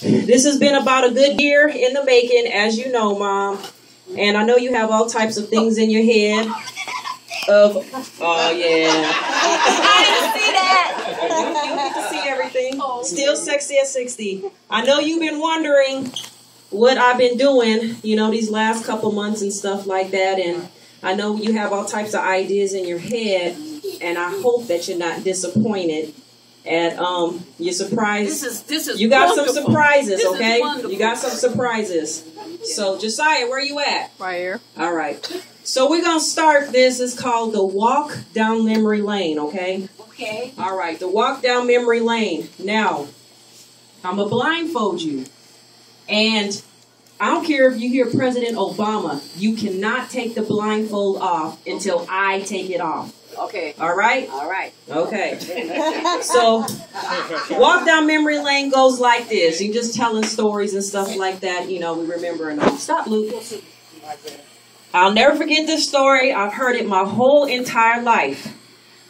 This has been about a good year in the making, as you know, Mom. And I know you have all types of things in your head. Oh yeah. I didn't see that. You get to see everything. Still sexy at 60. I know you've been wondering what I've been doing, these last couple months and stuff like that. And I know you have all types of ideas in your head. And I hope that you're not disappointed at your surprise. This is you got wonderful. some surprises, This okay? is wonderful. You got some surprises. So Josiah, where you at? Right here. All right. So we're going to start this. It's called the Walk Down Memory Lane, okay? Okay. All right. The Walk Down Memory Lane. Now, I'm going to blindfold you. And I don't care if you hear President Obama. You cannot take the blindfold off until I take it off. Okay. All right? All right. Okay. So, Walk Down Memory Lane goes like this. You're just telling stories and stuff like that. We remember and all. Stop, Luke. I'll never forget this story. I've heard it my whole entire life.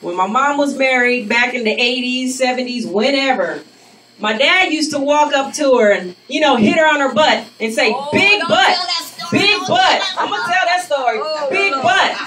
When my mom was married back in the 80s, 70s, whenever, my dad used to walk up to her and, hit her on her butt and say, big butt, big butt. I'm going to tell that story. Big butt.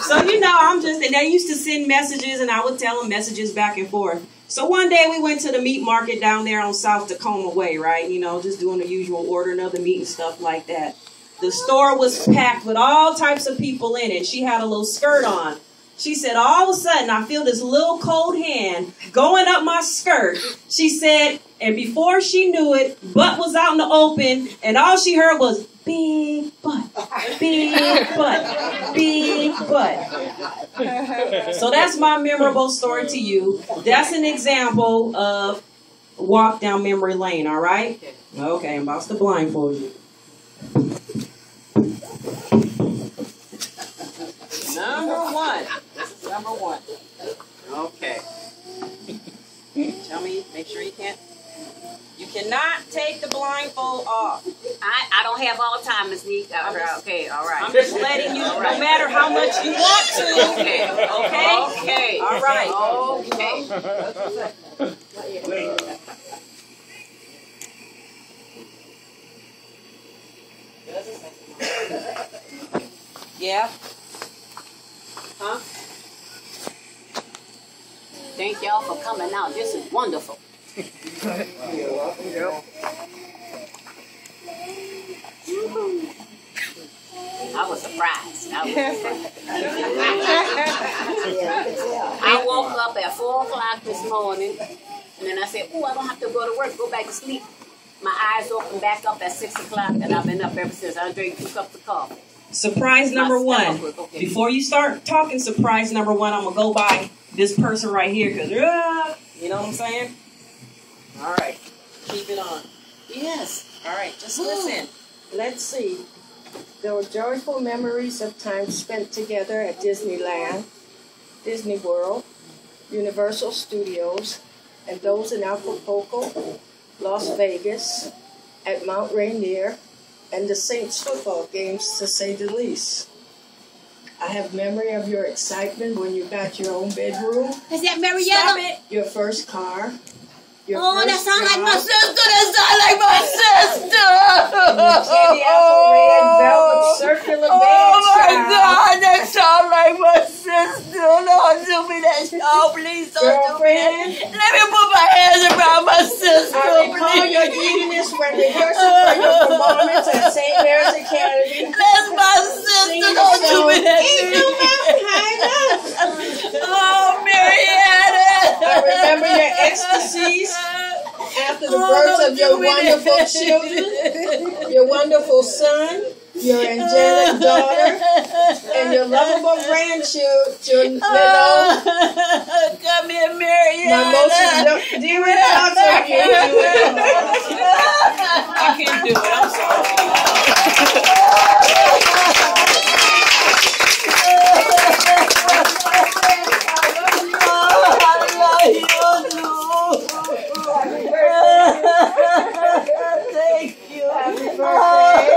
So, and they used to send messages and I would tell them messages back and forth. So one day we went to the meat market down there on South Tacoma Way, right? Just doing the usual ordering of the meat and stuff like that. The store was packed with all types of people in it. She had a little skirt on. She said, all of a sudden, I feel this little cold hand going up my skirt. She said, and before she knew it, butt was out in the open, and all she heard was, big butt, big butt, big butt. So that's my memorable story to you. That's an example of Walk Down Memory Lane, all right? Okay, I'm about to blindfold you. Number one. Okay. Tell me, make sure you can't. You cannot take the blindfold off. I don't have all time, Miss Neat. Okay, all right. I'm just letting you, no matter how much you want to. Okay. Okay? Okay. All right. Okay. Yeah. Huh? Thank y'all for coming out. This is wonderful. You're welcome. Yep. I was surprised. I woke up at 4 o'clock this morning, and then I said, oh, I don't have to go to work, go back to sleep. My eyes opened back up at 6 o'clock, and I've been up ever since. I drank 2 cups of coffee. Surprise number one. Okay. Before you start talking surprise number one, I'm going to go by this person right here because, you know what I'm saying? All right. Keep it on. Yes. All right. Just listen. Let's see. There were joyful memories of time spent together at Disneyland, Disney World, Universal Studios, and those in Acapulco, Las Vegas, at Mount Rainier, and the Saints football games, to say the least. I have memory of your excitement when you got your own bedroom. Is that Marietta? Stop it. Your first car. Your Oh, first that sounds like my job, sister. That sounds like my sister. and the candy apple red velvet circular bag Oh my child. God, that sounds like my sister. Don't do me that. Oh, please don't do me that. Let me put my hands around my sister. I recall your giddiness when rehearsing for your performance at St. Mary's Academy. That's my sister. Don't do me that. Oh, Marietta. I remember your ecstasies after the birth of your wonderful children, your wonderful son, your angelic daughter, and your lovable grandchildren. Come here, Marietta. My most dearest daughter, I can't do it. I'm sorry. Thank you. Happy birthday.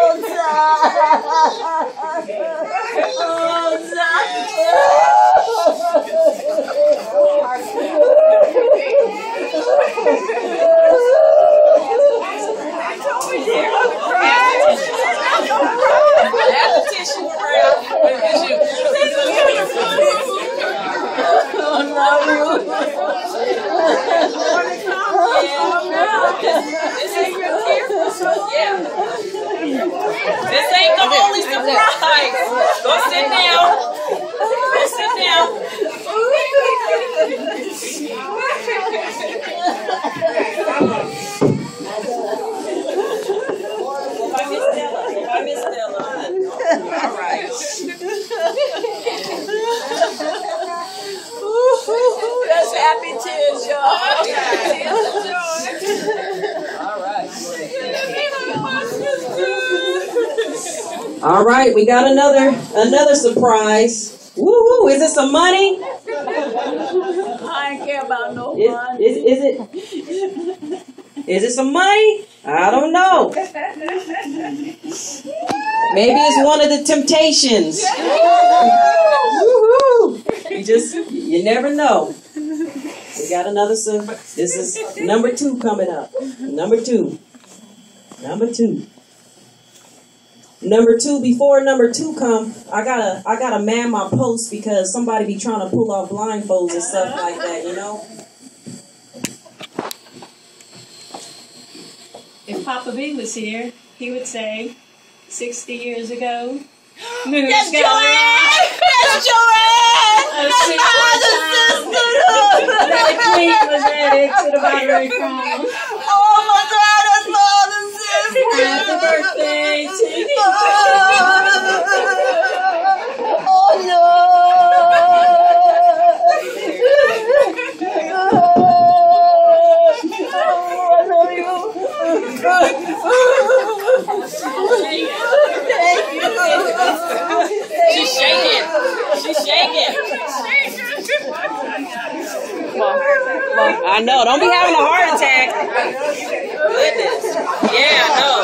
Oh, Yeah. This ain't the only surprise. Go sit down. Go sit down. Bye, Miss Stella. All right. That's happy tears, y'all. All right. All right, we got another surprise. Woo-hoo, is it some money? I ain't care about no money. Is it some money? I don't know. Maybe it's one of the temptations. Woo-hoo. You never know. We got another, this is number 2 coming up. Number two, before number 2 come, I gotta man my post because somebody be trying to pull off blindfolds and stuff like that, you know? If Papa B was here, he would say, 60 years ago, That's Joanne! That's Joanne! That's Father's sister! the queen was ready to the Barbary crown. Oh my God, that's Father's sister! Happy birthday to you. Oh no! I love you. Thank you. She's shaking. I know. Don't be having a heart attack. Goodness. Yeah, I know.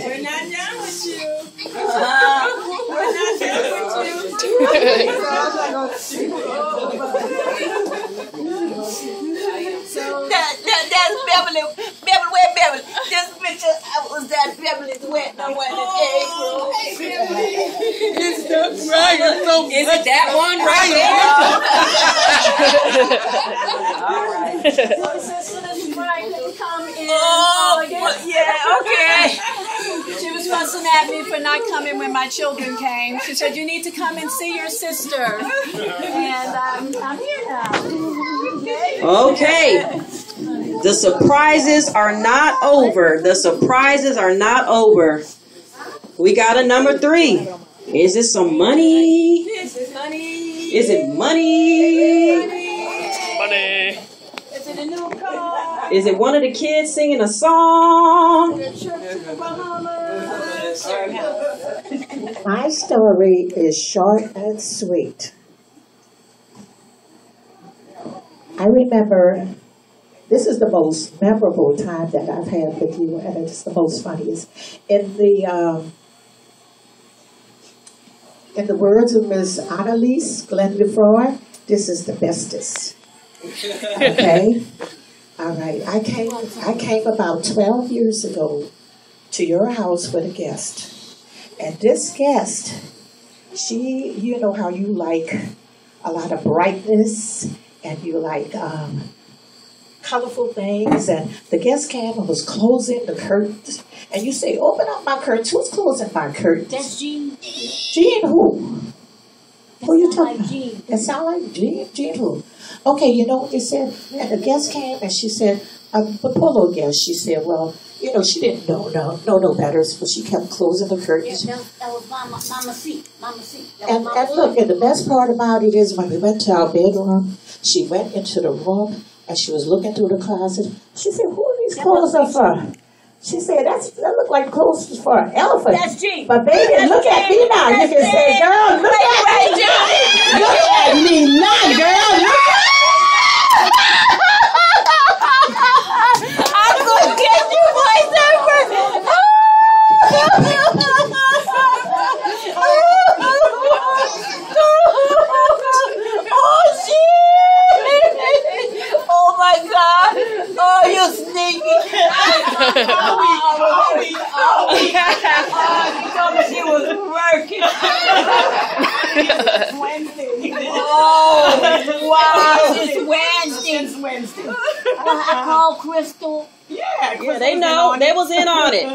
We're not done with you. We're not done with you. That's Beverly. Beverly, where Beverly? This picture was that Beverly's wedding. I went in April. Is it that one right there? All right. Come in. Oh, yeah, okay. She was fussing at me for not coming when my children came. She said, you need to come and see your sister. And I'm here now. Okay. The surprises are not over. We got a number 3. Is it some money? Is it money? Is it money? Money. Is it a new car? Is it one of the kids singing a song? The trip to the Bahamas? My story is short and sweet. I remember, this is the most memorable time that I've had with you, and it's the most funniest. In the words of Miss Annalise Glenn Lefroy, this is the bestest. Okay? All right. I came about 12 years ago to your house with a guest. And this guest, she, you know how you like a lot of brightness and you like colorful things. And the guest came and was closing the curtains. And you say, open up my curtains. Who's closing my curtains? That's Jean. Jean who? Who you talking about? Jean. It sound like Jean? Jean who? Okay, you know what they said? And the guest came and she said, the polo guest, she said, well, you know, she didn't know no better, so she kept closing the curtains. Yeah, that was Mama C. And look, and the best part about it is when we went to our bedroom, she went into the room and she was looking through the closet. She said, who are these clothes are for? She said, that look like clothes for an elephant. That's Jean. But baby, look at me now. You can say, girl, look at me. Look at me now, girl. Look at me. I'm going to get you, voice over. Oh, shit. Oh, my God. Oh, you sneaky. She told me she was working. Oh, was. It's Wednesday. It's Wednesday. I called Crystal. Yeah, they know. They was in on it.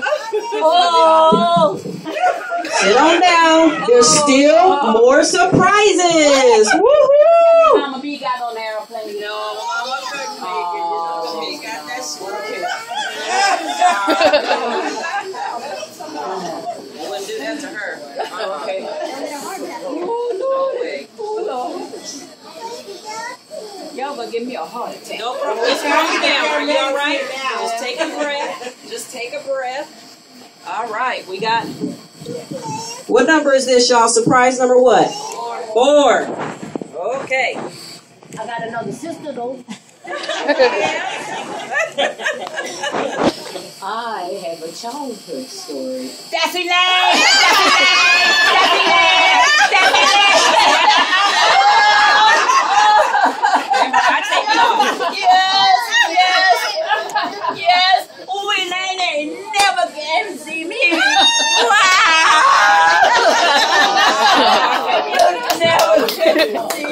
Oh. Sit on down. There's still more surprises. Woohoo! Mama B got on the airplane. No, Mama couldn't make it. You know, she got that squirrel. I wouldn't do that to her. Okay. No way. Y'all gonna give me a heart attack. No problem. Just calm down. Are you all right? Just take a breath. Just take a breath. All right. We got. What number is this, y'all? Surprise number what? 4. Okay. I got another sister though. I have a childhood story. That's Elaine! Yes. Oh, Elaine ain't never can see me. Wow. You never can see me.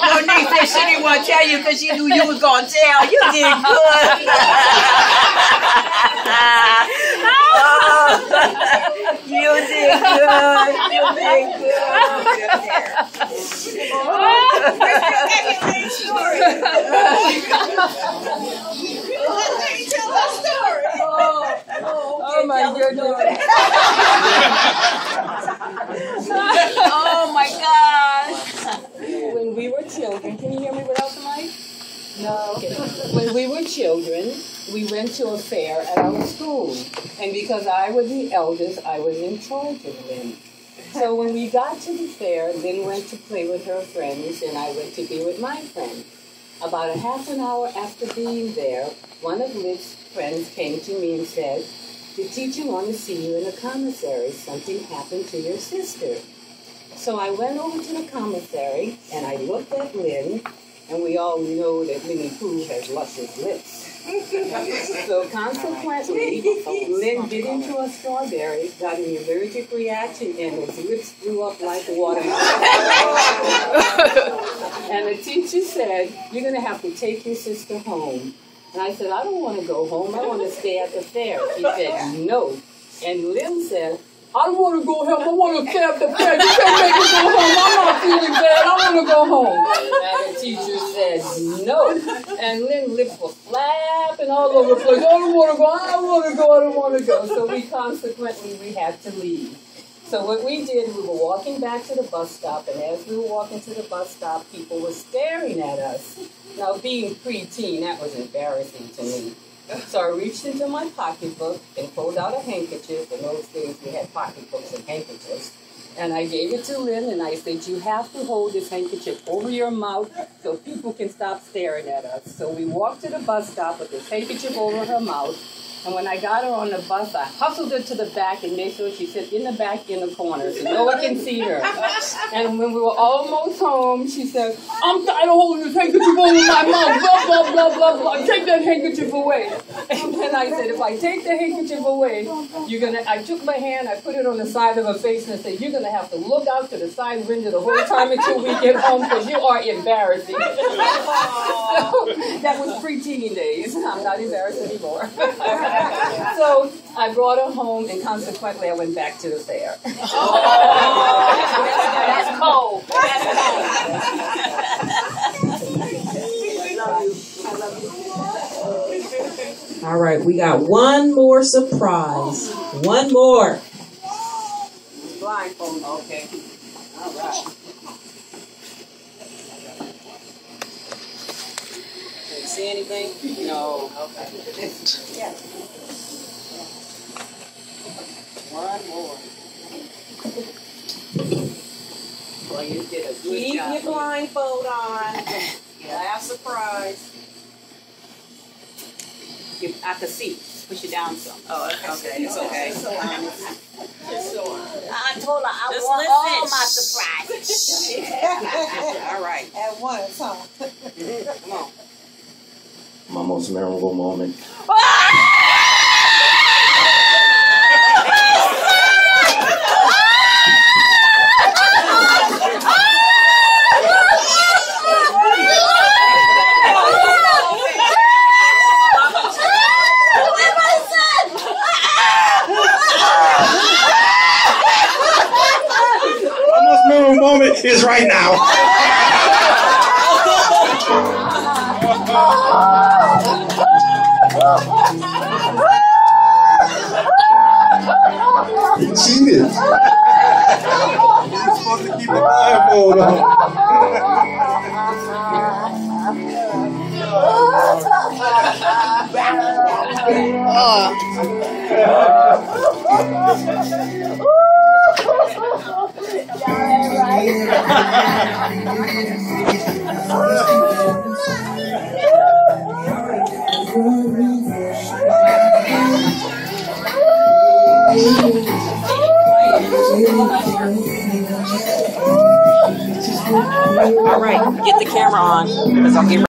Your niece said she didn't want to tell you because she knew you was going to tell. You did good. You did good. You did good. Oh my goodness. Oh my gosh. When we were children, can you hear me without the mic? No. Okay. When we were children, we went to a fair at our school. And because I was the eldest, I was in charge of Lynn. So when we got to the fair, Lynn went to play with her friends, and I went to be with my friend. About a half an hour after being there, one of Lynn's friends came to me and said, "The teacher wants to see you in the commissary. Something happened to your sister." So I went over to the commissary, and I looked at Lynn, and we all know that Winnie Pooh has luscious lips. So consequently, Lynn bit into a strawberry, got an allergic reaction, and his lips blew up like watermelon. And the teacher said, "You're going to have to take your sister home." And I said, "I don't want to go home. I want to stay at the fair." She said, "No." And Lynn said, "I don't want to go home. I want to stay at the fair. You can't make me go home. I'm not feeling bad. I want to go home." And the teacher said, "No." And Lynn's lips were flapping all over the place. "I don't want to go. I don't want to go. I don't want to go." So we had to leave. So what we did, we were walking back to the bus stop, and as we were walking to the bus stop, people were staring at us. Now, being preteen, that was embarrassing to me. So I reached into my pocketbook and pulled out a handkerchief. In those days, we had pocketbooks and handkerchiefs. And I gave it to Lynn, and I said, "You have to hold this handkerchief over your mouth so people can stop staring at us." So we walked to the bus stop with this handkerchief over her mouth. And when I got her on the bus, I hustled her to the back and made sure she sat in the back in the corner so no one can see her. And when we were almost home, she said, "I'm tired of holding this handkerchief over my mouth, blah, blah, blah, blah, blah. Take that handkerchief away." And then I said, "If I take the handkerchief away, I took my hand, I put it on the side of her face, and I said, "You're going to have to look out to the side window the whole time until we get home because you are embarrassing." So, that was preteen days. I'm not embarrassed anymore. So I brought her home, and consequently, I went back to the fair. That's cold. That's cold. I love you. All right, we got one more surprise. One more. Blindfold. Okay. All right. See anything? No. Okay. Yeah. One more. Well, you did a good Keep job. your blindfold on. Last surprise. I could see. Push it down some. Oh, okay. It's okay. I told her I Just want listen. all my surprises. All right. At once, huh? Come on. My most memorable moment. My most memorable moment is right now. He cheated. You're supposed to keep the blindfold on. All right, get the camera on because I'm getting